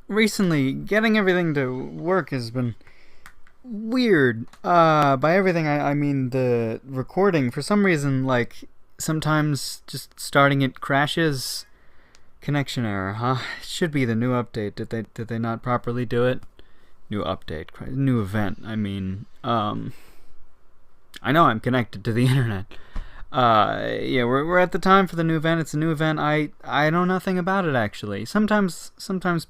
recently, getting everything to work has been weird. By everything, I mean the recording. For some reason, like, sometimes just starting it crashes. Connection error, huh? It should be the new update. Did they not properly do it? New update, new event. I mean, I know I'm connected to the internet. Yeah, we're at the time for the new event. It's a new event. I know nothing about it actually. Sometimes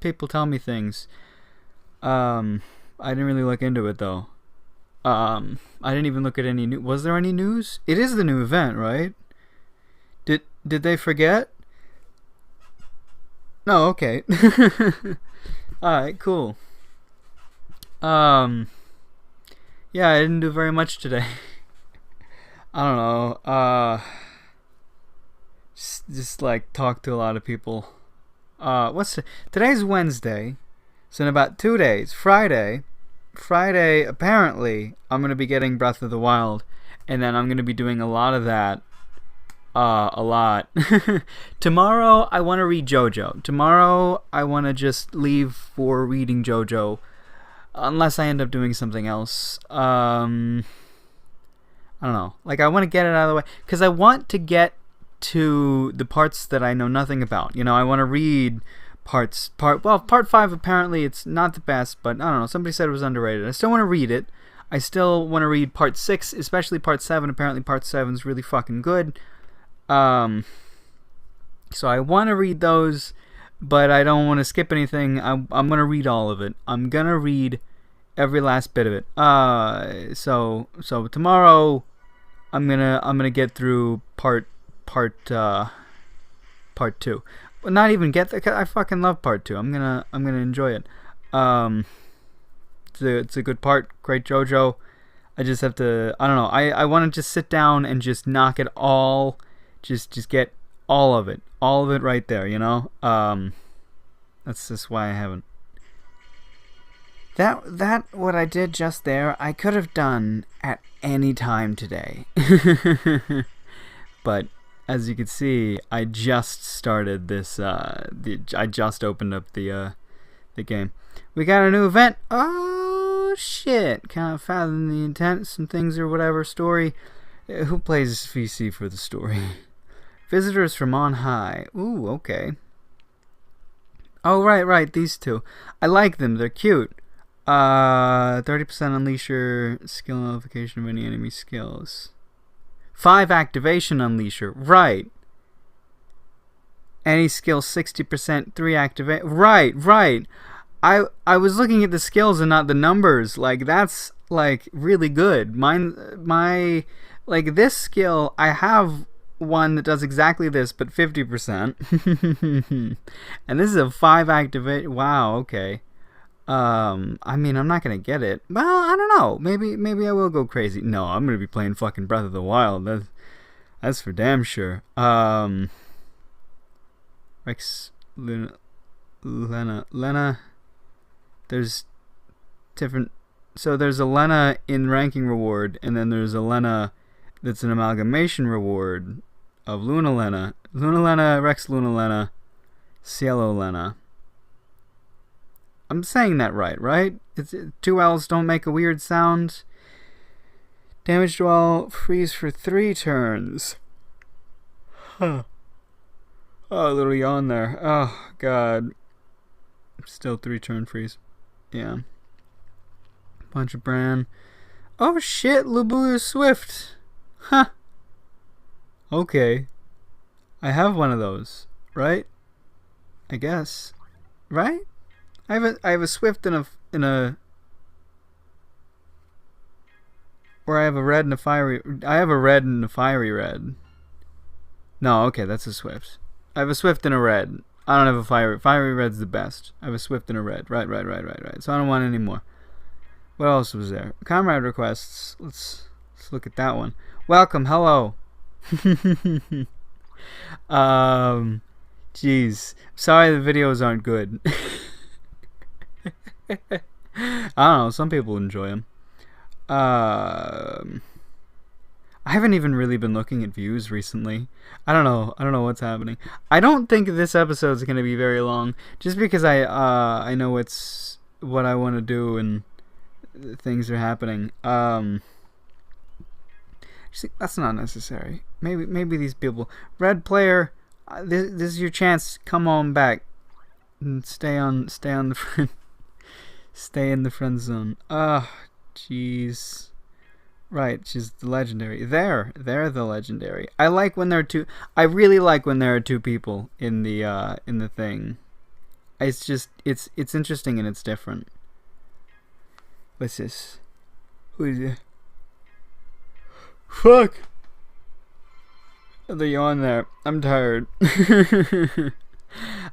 people tell me things. I didn't really look into it though. I didn't even look at any new. Was there any news? It is the new event, right? Did they forget? No, okay. Alright, cool. Yeah, I didn't do very much today. I don't know. Just like talk to a lot of people. Today's Wednesday, so in about 2 days, Friday, apparently I'm gonna be getting Breath of the Wild, and then I'm gonna be doing a lot of that. A lot. Tomorrow I want to read JoJo. Tomorrow I want to just leave for reading JoJo, unless I end up doing something else. I don't know. Like, I want to get it out of the way because I want to get to the parts that I know nothing about. You know, I want to read part 5 apparently it's not the best, but I don't know. Somebody said it was underrated. I still want to read it. I still want to read part 6, especially part 7. Apparently part 7 is really fucking good. So I want to read those, but I don't want to skip anything. I'm gonna read all of it. I'm gonna read every last bit of it. So tomorrow, I'm gonna get through part 2. Well, not even get there. I fucking love part 2. I'm gonna enjoy it. It's a good part. Great JoJo. I just have to. I don't know. I want to just sit down and just knock it all. Just get all of it right there, you know. That's just why I haven't. That what I did just there, I could have done at any time today. But as you can see, I just started this. I just opened up the game. We got a new event. Oh shit! Can't fathom the intent. Some things or whatever. Story. Who plays VC for the story? Visitors from on high. Ooh, okay. Oh, right, these two. I like them, they're cute. 30% unleash your skill nullification of any enemy skills. 5 activation unleasher, right. Any skill 60%, 3 activate. Right. I was looking at the skills and not the numbers. Like, that's, like, really good. My, like, this skill, I have one that does exactly this, but 50%. And this is a 5 activate. Wow, okay. I mean, I'm not gonna get it. Well, I don't know. Maybe I will go crazy. No, I'm gonna be playing fucking Breath of the Wild. That's for damn sure. Rex, Lena. There's different. So there's a Lena in ranking reward, and then there's a Lena that's an amalgamation reward of Luna Lena, Rex Luna Lena, Cielo Lena. I'm saying that right? It's 2 L's don't make a weird sound. Damage to all, freeze for 3 turns. Huh. Oh, a little yawn there. Oh, God. Still 3-turn freeze. Yeah. Bunch of Bran. Oh, shit, Lubulu Swift. Huh. Okay. I have one of those, right? I guess. Right? I have a Swift in a where I have a red and a fiery. I have a red and a fiery red. No, okay, that's a Swift. I have a Swift and a red. I don't have a fiery. Fiery red's the best. I have a Swift and a red. Right. So I don't want any more. What else was there? Comrade requests. Let's look at that one. Welcome. Hello. Jeez. Sorry the videos aren't good. I don't know. Some people enjoy them. I haven't even really been looking at views recently. I don't know. I don't know what's happening. I don't think this episode's gonna be very long, just because I know it's what I want to do and things are happening. See, that's not necessary. Maybe these people. Red player, this is your chance. Come on back and stay on the friend. Stay in the friend zone. Jeez. Right, she's the legendary. They're the legendary. I like when there are two. I really like when there are two people in the thing. It's just it's interesting and it's different. What's this? Who is it? Fuck. The yawn there. I'm tired.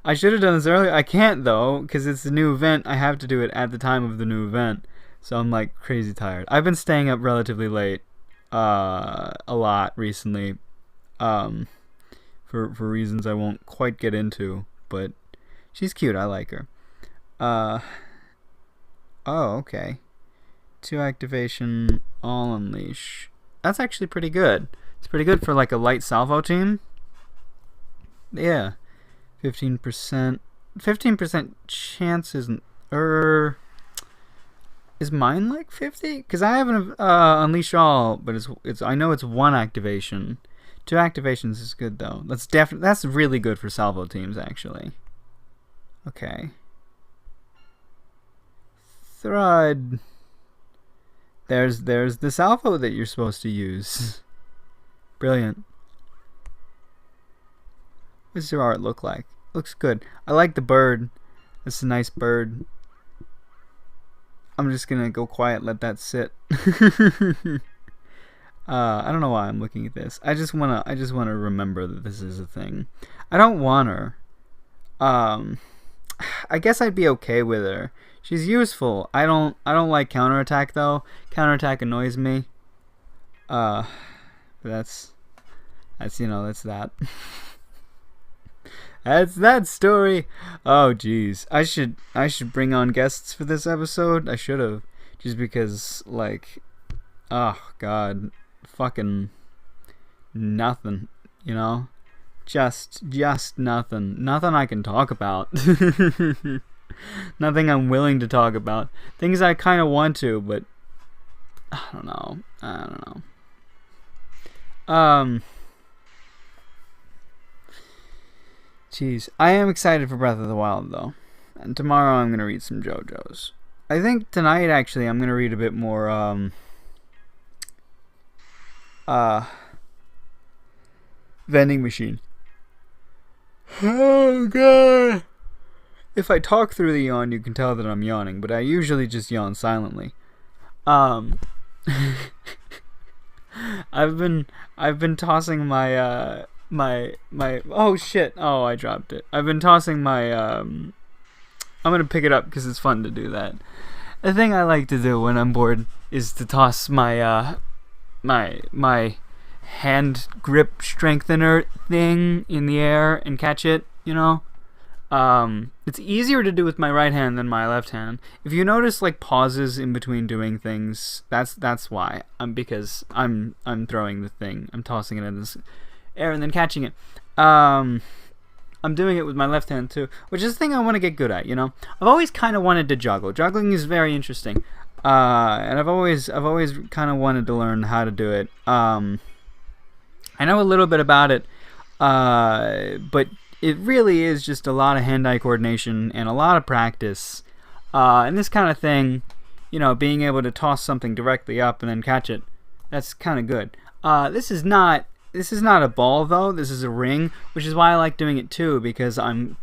I should have done this earlier. I can't though, because it's a new event. I have to do it at the time of the new event. So I'm like crazy tired. I've been staying up relatively late, a lot recently, for reasons I won't quite get into. But she's cute. I like her. Oh, okay. 2 activation, all unleash. That's actually pretty good. It's pretty good for like a light salvo team. Yeah, 15%. 15% chance isn't. Is mine like 50? Because I haven't unleashed all, but it's. I know it's 1 activation. 2 activations is good though. That's really good for salvo teams actually. Okay. Thrud. There's the salvo that you're supposed to use. Brilliant. What does your art look like? Looks good. I like the bird. That's a nice bird. I'm just gonna go quiet, let that sit. I don't know why I'm looking at this. I just wanna remember that this is a thing. I don't want her. I guess I'd be okay with her. She's useful. I don't like counterattack though. Counterattack annoys me. But that's that. That's that story. Oh jeez. I should bring on guests for this episode. I should have, just because like, oh god, fucking nothing, you know? Just nothing. Nothing I can talk about. Nothing I'm willing to talk about. Things I kind of want to, but I don't know. Jeez. I am excited for Breath of the Wild, though. And tomorrow I'm going to read some JoJo's. I think tonight, actually, I'm going to read a bit more, Vending Machine. Oh, God. If I talk through the yawn, you can tell that I'm yawning, but I usually just yawn silently. I've been tossing my oh shit, oh I dropped it. I've been tossing my I'm gonna pick it up because it's fun to do that. The thing I like to do when I'm bored is to toss my my hand grip strengthener thing in the air and catch it, you know? It's easier to do with my right hand than my left hand. If you notice like pauses in between doing things, that's why. Because I'm throwing the thing. I'm tossing it in this air and then catching it. I'm doing it with my left hand too, which is the thing I want to get good at, you know? I've always kind of wanted to juggle. Juggling is very interesting. And I've always kind of wanted to learn how to do it. I know a little bit about it, but it really is just a lot of hand-eye coordination and a lot of practice. And this kind of thing, you know, being able to toss something directly up and then catch it, that's kind of good. This is not a ball though. This is a ring, which is why I like doing it too, because I'm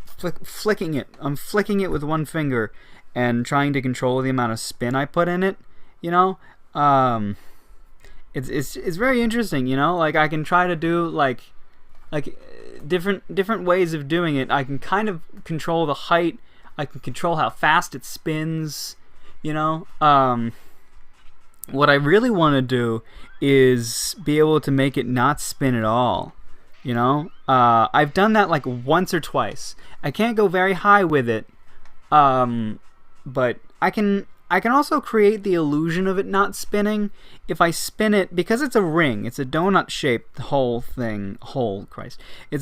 flicking it. I'm flicking it with one finger and trying to control the amount of spin I put in it. You know, it's very interesting. You know, like I can try to do like different ways of doing it. I can kind of control the height. I can control how fast it spins. You know, what I really want to do is be able to make it not spin at all. You know, I've done that like once or twice. I can't go very high with it, but I can I can also create the illusion of it not spinning if I spin it, because it's a ring. It's a donut-shaped It's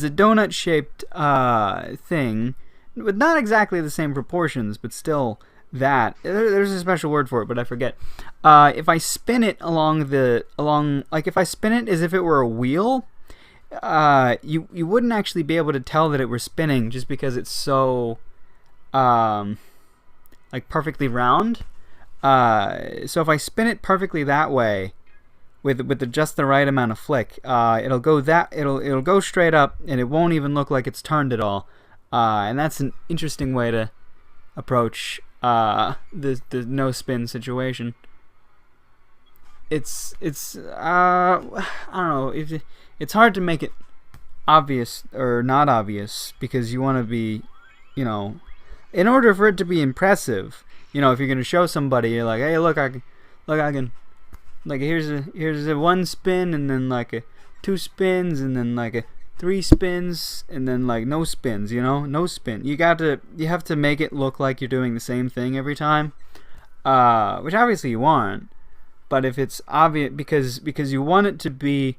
a donut-shaped thing with not exactly the same proportions, but still that. There's a special word for it, but I forget. If I spin it like if I spin it as if it were a wheel, you wouldn't actually be able to tell that it were spinning just because it's so like perfectly round. So if I spin it perfectly that way, with just the right amount of flick, it'll go straight up, and it won't even look like it's turned at all. And that's an interesting way to approach the no spin situation. It's I don't know, it's hard to make it obvious or not obvious, because you want to be, in order for it to be impressive, if you're going to show somebody, you're like, hey, look, I can, like, here's a one spin, and then like a two spins, and then like a three spins, and then like no spins, no spin. You have to make it look like you're doing the same thing every time, which obviously you want, but if it's obvious, because you want it to be,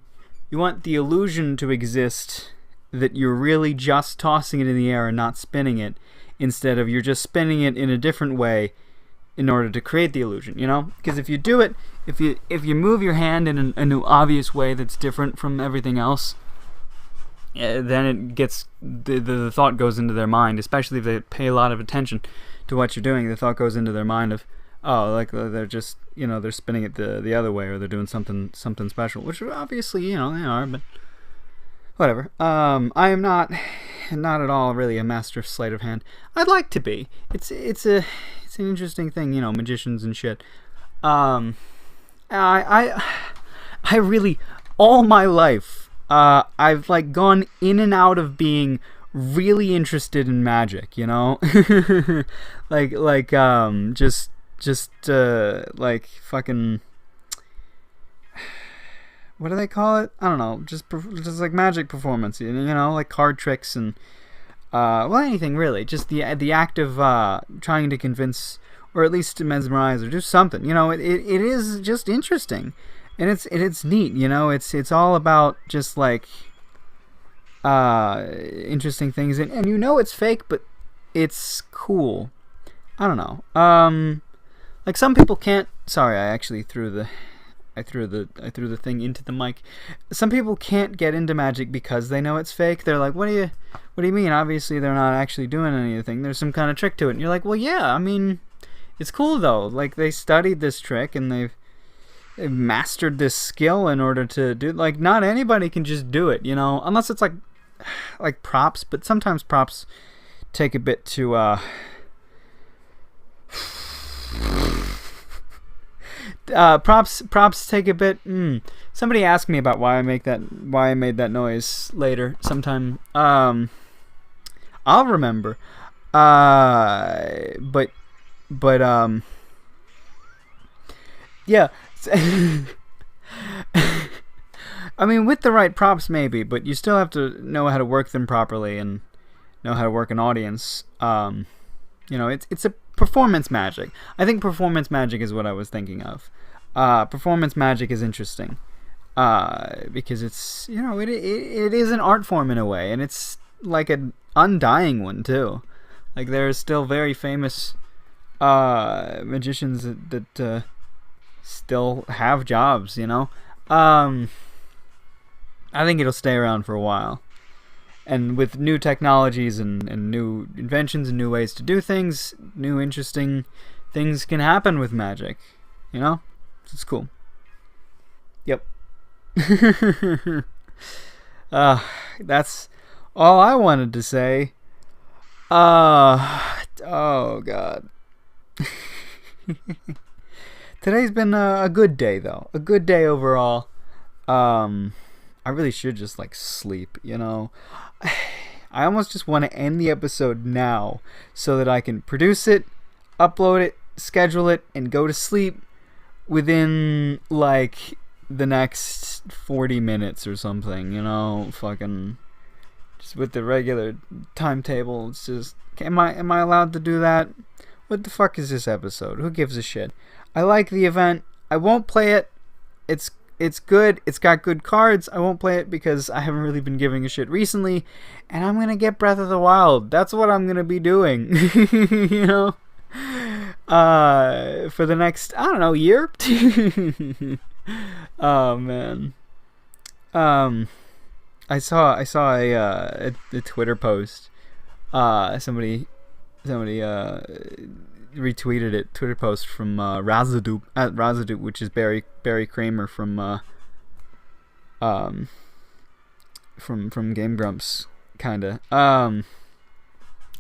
you want the illusion to exist that you're really just tossing it in the air and not spinning it, instead of you're just spinning it in a different way in order to create the illusion, Because if you do it, if you move your hand in a new obvious way that's different from everything else, then it gets, the thought goes into their mind, especially if they pay a lot of attention to what you're doing. The thought goes into their mind of, oh, like they're just, they're spinning it the other way, or they're doing something special, which obviously, they are, but whatever. I am not at all really a master of sleight of hand. I'd like to be. It's an interesting thing, magicians and shit. I really, all my life, I've like gone in and out of being really interested in magic, like like fucking, what do they call it? I don't know. Just like magic performance, like card tricks and anything really. Just the act of trying to convince, or at least to mesmerize, or do something. It is just interesting, and it's neat. It's all about just like interesting things, and it's fake, but it's cool. I don't know. Like some people can't. Sorry, I actually threw the thing into the mic. Some people can't get into magic because they know it's fake. They're like, what do you mean? Obviously they're not actually doing anything. There's some kind of trick to it. And you're like, well, yeah, I mean, it's cool though. Like, they studied this trick and they've mastered this skill in order to do, like, not anybody can just do it, unless it's like props, but sometimes props take a bit to props take a bit. Somebody asked me about why I made that noise later sometime. I'll remember. But yeah. I mean, with the right props maybe, but you still have to know how to work them properly and know how to work an audience. It's a performance magic. I think performance magic is what I was thinking of. Performance magic is interesting because it's, it is an art form in a way, and it's like an undying one too. Like, there are still very famous magicians that still have jobs. I think it'll stay around for a while. And with new technologies and new inventions and new ways to do things, new interesting things can happen with magic. It's cool. Yep. That's all I wanted to say. Oh, God. Today's been a good day, though. A good day overall. I really should just, sleep, I almost just want to end the episode now so that I can produce it, upload it, schedule it, and go to sleep within, the next 40 minutes or something, fucking just with the regular timetable. It's just, am I allowed to do that? What the fuck is this episode? Who gives a shit? I like the event. I won't play it. It's good. It's got good cards. I won't play it because I haven't really been giving a shit recently. And I'm going to get Breath of the Wild. That's what I'm going to be doing. You know? For the next, I don't know, year? Oh, man. I saw a Twitter post. Somebody retweeted it. Twitter post from Razadu at Razadu, which is Barry Kramer from Game Grumps, kinda. And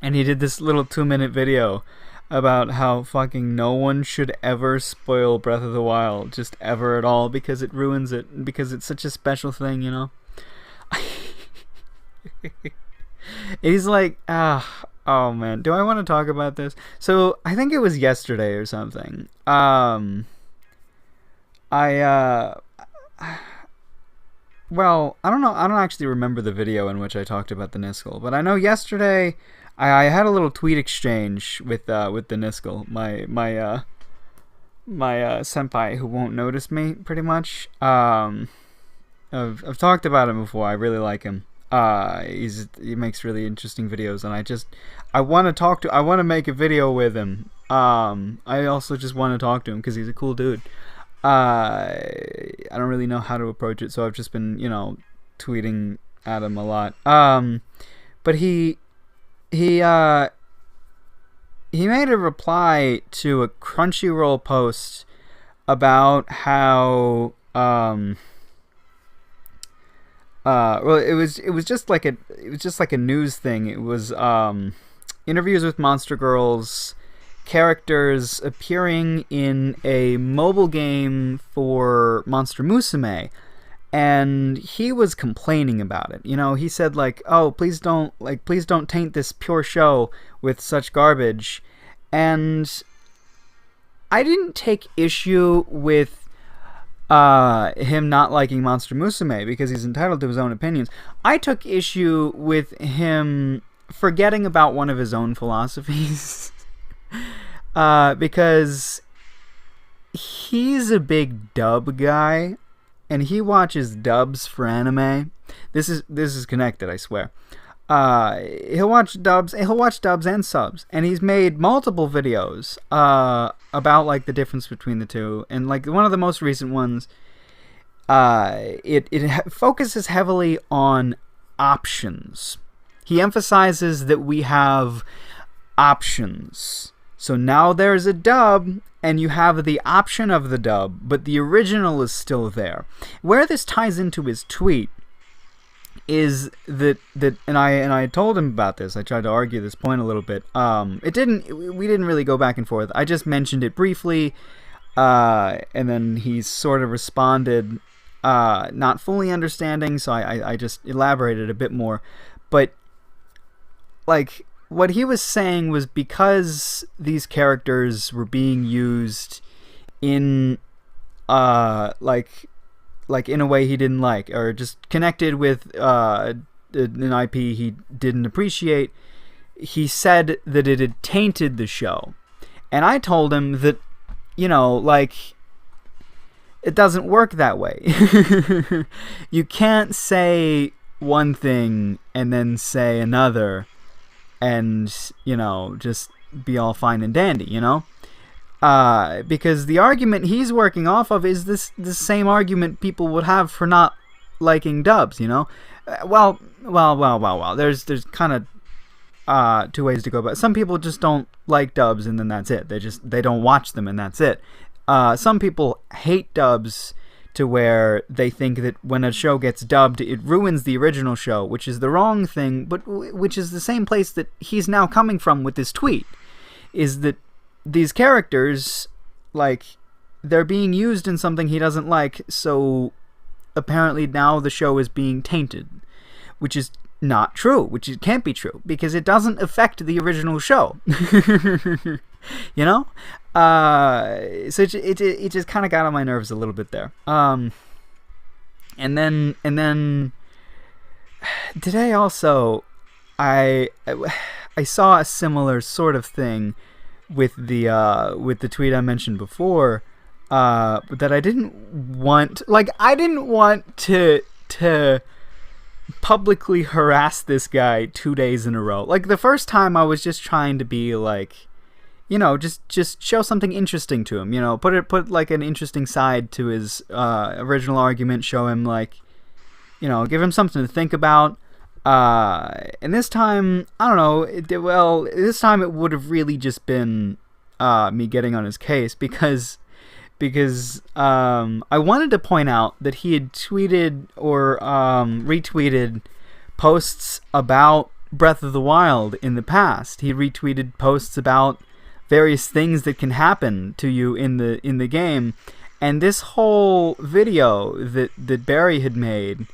he did this little 2-minute video about how fucking no one should ever spoil Breath of the Wild, just ever at all, because it ruins it, because it's such a special thing, you know. He's like, oh man, do I want to talk about this? So I think it was yesterday or something. Well, I don't know. I don't actually remember the video in which I talked about the Nscl, but I know yesterday I had a little tweet exchange with the Nscl, my senpai who won't notice me, pretty much. I've talked about him before. I really like him. He makes really interesting videos, and I want to make a video with him. I also just want to talk to him because he's a cool dude. I don't really know how to approach it, so I've just been, tweeting at him a lot. But he made a reply to a Crunchyroll post about how well, it was just like a news thing. It was interviews with Monster Girls characters appearing in a mobile game for Monster Musume, and he was complaining about it. He said like, "Oh, please don't taint this pure show with such garbage." And I didn't take issue with him not liking Monster Musume because he's entitled to his own opinions. I took issue with him forgetting about one of his own philosophies. Because he's a big dub guy, and he watches dubs for anime. This is connected, I swear. He'll watch dubs and subs, and he's made multiple videos about like the difference between the two. And like one of the most recent ones, it focuses heavily on options. He emphasizes that we have options. So now there's a dub, and you have the option of the dub, but the original is still there. Where this ties into his tweet is that and I told him about this. I tried to argue this point a little bit. We didn't really go back and forth. I just mentioned it briefly, and then he sort of responded, not fully understanding, so I just elaborated a bit more. But like, what he was saying was because these characters were being used in like in a way he didn't like, or just connected with an IP he didn't appreciate, he said that it had tainted the show. And I told him that, like, it doesn't work that way. You can't say one thing and then say another and, just be all fine and dandy, because the argument he's working off of is the same argument people would have for not liking dubs, Well. There's kind of two ways to go about it. Some people just don't like dubs, and then that's it. They don't watch them, and that's it. Some people hate dubs to where they think that when a show gets dubbed, it ruins the original show, which is the wrong thing, but which is the same place that he's now coming from with this tweet, is that these characters, like, they're being used in something he doesn't like, so apparently now the show is being tainted, which is not true, which it can't be true, because it doesn't affect the original show. So it just kind of got on my nerves a little bit there. And then today also, I saw a similar sort of thing with the tweet I mentioned before, but that I didn't want to publicly harass this guy 2 days in a row. Like, the first time I was just trying to be like, you know, just show something interesting to him, you know, put like an interesting side to his original argument, show him, like, you know, give him something to think about. And this time, I don't know, this time it would have really just been me getting on his case, because I wanted to point out that he had tweeted or retweeted posts about Breath of the Wild in the past. He retweeted posts about various things that can happen to you in the game, and this whole video that Barry had made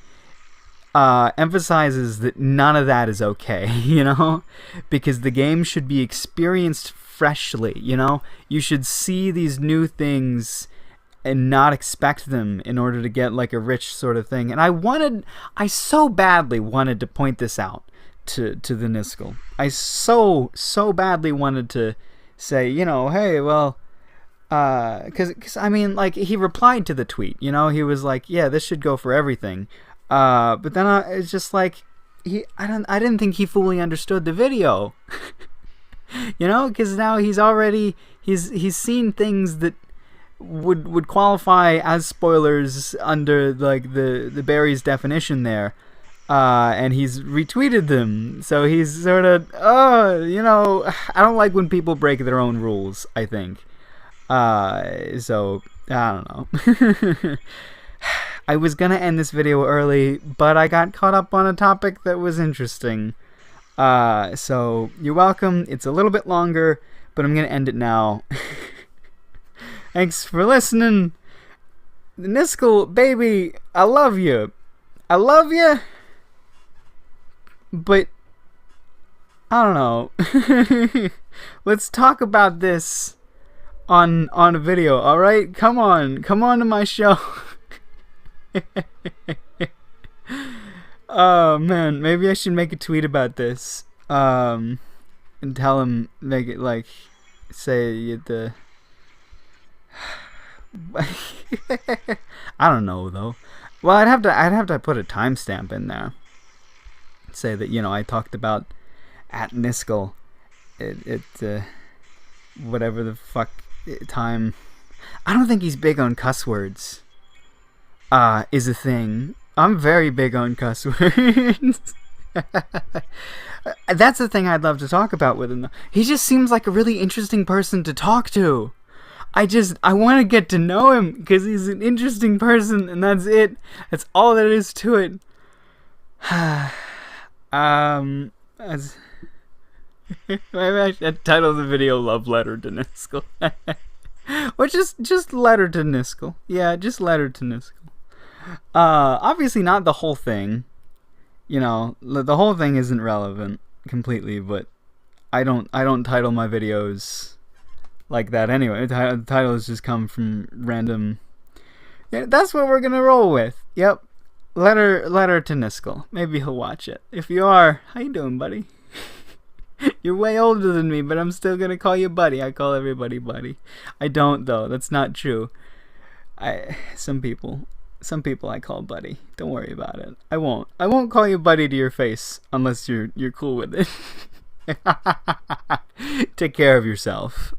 emphasizes that none of that is okay, you know, because the game should be experienced freshly, you know. You should see these new things and not expect them in order to get like a rich sort of thing. And I so badly wanted to point this out to the Nscl. I so badly wanted to say, you know, hey, well, because I mean, like, he replied to the tweet, you know, he was like, yeah, this should go for everything. But then it's just like, I didn't think he fully understood the video. You know, because now he's seen things that would qualify as spoilers under like the Barry's definition there, and he's retweeted them. So he's sort of, you know, I don't like when people break their own rules, I think. So I don't know. I was gonna end this video early, but I got caught up on a topic that was interesting. So you're welcome. It's a little bit longer, but I'm gonna end it now. Thanks for listening. Nscl, baby, I love you. I love you. But I don't know. Let's talk about this on a video, alright? Come on to my show. Oh man, maybe I should make a tweet about this, and tell him, make it like, say the I don't know though. Well, I'd have to put a timestamp in there. Say that, you know, I talked about at Nscl whatever the fuck time. I don't think he's big on cuss words. Is a thing. I'm very big on cuss words. That's the thing I'd love to talk about with him, though. He just seems like a really interesting person to talk to. I want to get to know him because he's an interesting person, and that's it. That's all there is to it. Maybe I should title the video "Love Letter to Nscl," or just letter to Nscl. Yeah, just letter to Nscl. Obviously not the whole thing. You know, the whole thing isn't relevant completely, but I don't title my videos like that anyway. The titles just come from random. Yeah, that's what we're gonna roll with. Yep, letter to Nscl. Maybe he'll watch it. If you are, how you doing, buddy? You're way older than me, but I'm still gonna call you buddy. I call everybody buddy. I don't though. That's not true. Some people I call buddy. Don't worry about it. I won't call you buddy to your face unless you're cool with it. Take care of yourself.